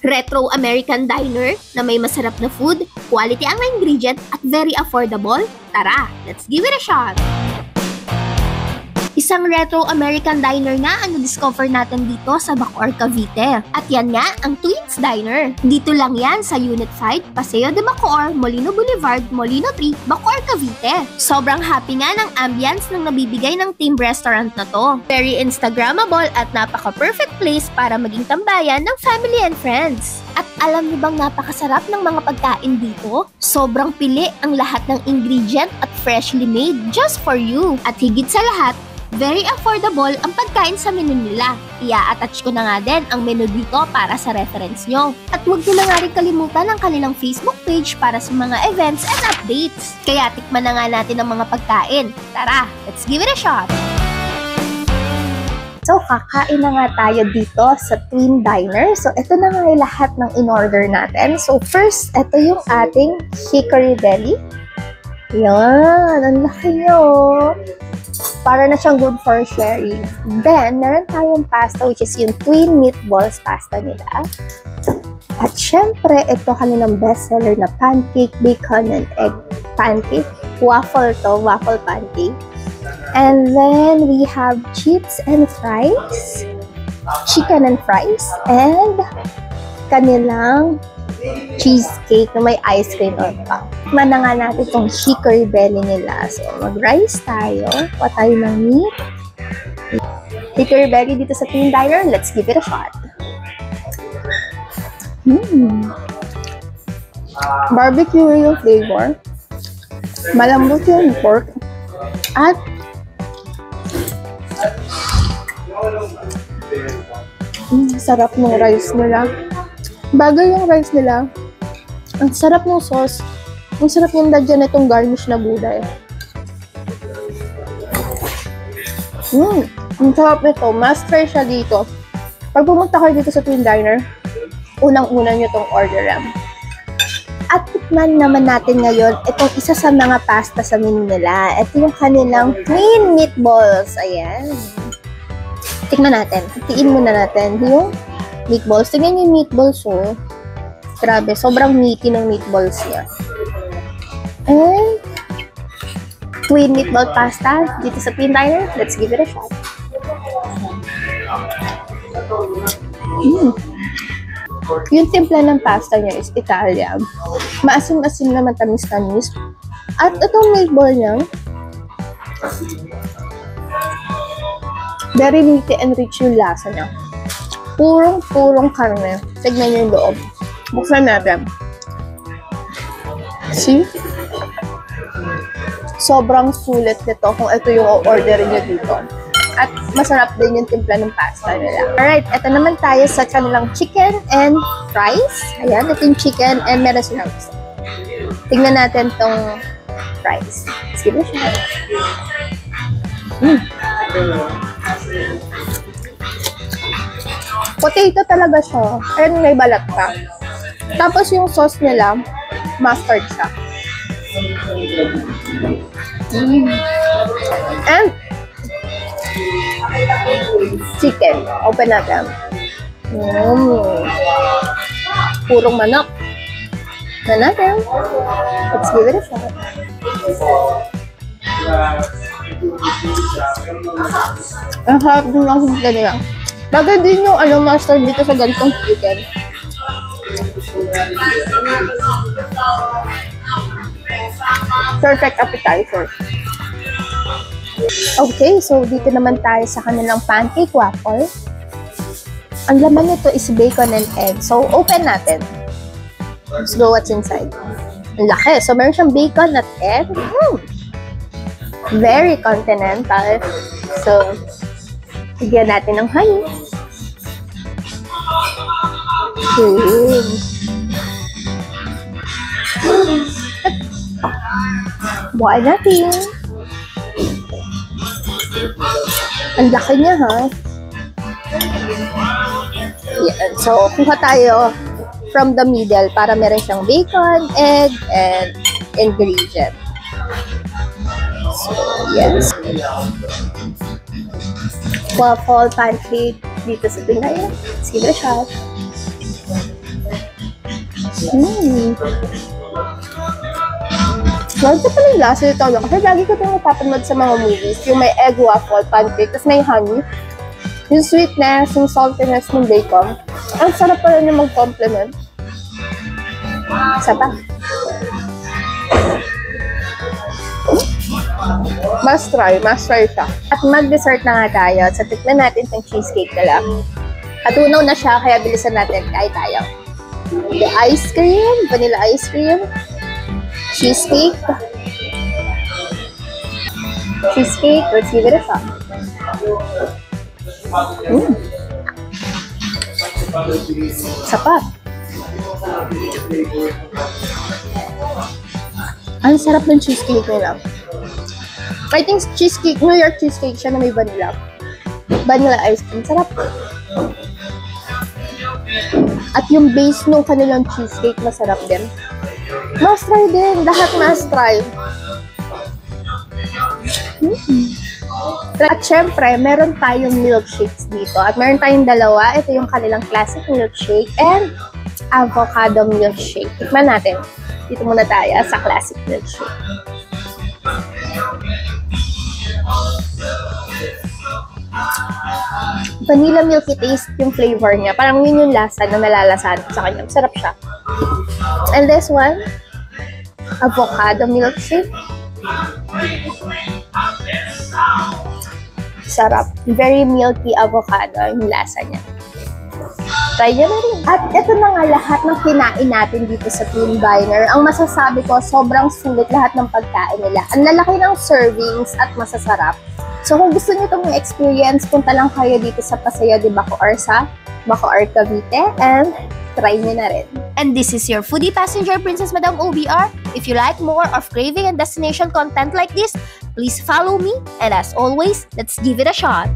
Retro American diner na may masarap na food, quality ang ingredient at very affordable? Tara, let's give it a shot! Isang retro American diner na ang na-discover natin dito sa Bacoor, Cavite. At yan nga, ang Twins Diner. Dito lang yan sa Unit 5, Paseo de Bacoor, Molino Boulevard, Molino 3, Bacoor, Cavite. Sobrang happy nga ng ambience ng nabibigay ng team restaurant na to. Very Instagrammable at napaka-perfect place para maging tambayan ng family and friends. At alam niyo bang napakasarap ng mga pagkain dito? Sobrang pili ang lahat ng ingredient at freshly made just for you. At higit sa lahat, very affordable ang pagkain sa menu nila. Ia-attach ko na nga din ang menu dito para sa reference nyo. At huwag nyo na nga rin kalimutan ang kanilang Facebook page para sa mga events and updates. Kaya tikman na nga natin ang mga pagkain. Tara, let's give it a shot! So, kakain na nga tayo dito sa Twin Diner. So, ito na nga yung lahat ng in-order natin. So, first, ito yung ating hickory belly. Yan, ang laki nyo. Para na siyang good for sharing. Then, meron tayong pasta which is yung twin meatballs pasta nila. At syempre, ito kanilang bestseller na pancake, bacon, and egg pancake. Waffle to, waffle pancake. And then, we have chips and fries, chicken and fries, and kanilang cheesecake na may ice cream on top. Tikman na nga natin itong hickory belly nila. So, mag-rice tayo. Kuha tayo ng meat. Hickory belly dito sa Twin Diner. Let's give it a shot. Barbecue yung flavor. Malambot yung pork. At sarap ng rice nila. Bagay yung rice nila. Ang sarap ng sauce. Ang sarap yung dyan itong garnish na gulay. Ang sarap nito. Must try siya dito. Pag pumunta kayo dito sa Twin Diner, unang-una nyo itong orderan. At tikman naman natin ngayon itong isa sa mga pasta sa menu nila. Ito yung kanilang twin meatballs. Ayan. Tikman natin. Tiin muna natin yung meatballs. Tingnan yung meatballs, oh. Grabe, sobrang meaty ng meatballs niya. And twin meatball pasta dito sa Twin Diner. Let's give it a shot. Yung timpla ng pasta niya is Italian. Maasim-asim naman, tamis-tamis. At itong meatball niya, very meaty and rich yung lasa niya. Purong-purong karne. Tignan niyo yung loob. Buksan natin. See? Sobrang sulit nito kung ito yung orderin niyo dito. At masarap din yung timpla ng pasta nila. Alright, ito naman tayo sa kanilang chicken and fries. Ayan, ito yung chicken and meron silang gusto. Tingnan natin tong fries. Let's give it a shot. Potato talaga siya. Ayan, may balat pa. Tapos yung sauce nila, mustard siya. And chicken. Open natin. Purong manok. Na natin. Let's give it a shot. Ang harap din ang hintla nila. Bagay din yung mustard dito sa ganitong chicken. Perfect appetizer. Okay, so dito naman tayo sa kanilang pancake waffle. Ang laman nito is bacon and egg. So, open natin. Let's go what's inside. Ang laki. So, meron siyang bacon at egg. Very continental. So, bigyan natin ng honey. Buhay natin. Ang laki niya, ha? Yan. So, kuha tayo from the middle para meron siyang bacon, egg, and ingredient. So, yes. Waffle pancake dito sa Pinay. Let's give it a shot. Lagi ko pala yung lasa nito, no? Kasi lagi ko itong napapanood sa mga movies. Yung may egg waffle, pancake, tapos may honey. Yung sweetness, yung saltiness ng bacon. Ang sarap pala niya mag-complement. Isa pa. Must try siya. At mag-dessert na nga tayo. So, tikman natin itong cheesecake na lang. Katunaw na siya, kaya bilisan natin. Kahit tayo. The ice cream, vanilla ice cream. Cheesecake. Cheesecake, let's give it a shot. Isa pa. Ang sarap ng cheesecake nila. I think cheesecake, New York cheesecake siya na may vanilla. Vanilla ice cream. Sarap. At yung base nung kanilang cheesecake, masarap din. Must try din. Lahat must try. At syempre, meron tayong milkshakes dito. At meron tayong dalawa. Ito yung kanilang classic milkshake and avocado milkshake. Tikman natin. Dito muna tayo sa classic milkshake. Vanilla milky taste yung flavor niya. Parang yun yung lasa na nalalasahan sa kanya. Sarap siya. And this one, avocado milkshake. Sarap. Very milky avocado yung lasa niya. Try nyo na rin. At ito na nga lahat ng kinain natin dito sa Twin Diner. Ang masasabi ko, sobrang sulit lahat ng pagkain nila. Ang lalaki ng servings at masasarap. So kung gusto niyo itong experience, punta lang kayo dito sa Paseo de Bacoor sa Bacoor, Cavite. And try nyo na rin. And this is your foodie passenger, Princess Madam OBR. If you like more of craving and destination content like this, please follow me. And as always, let's give it a shot.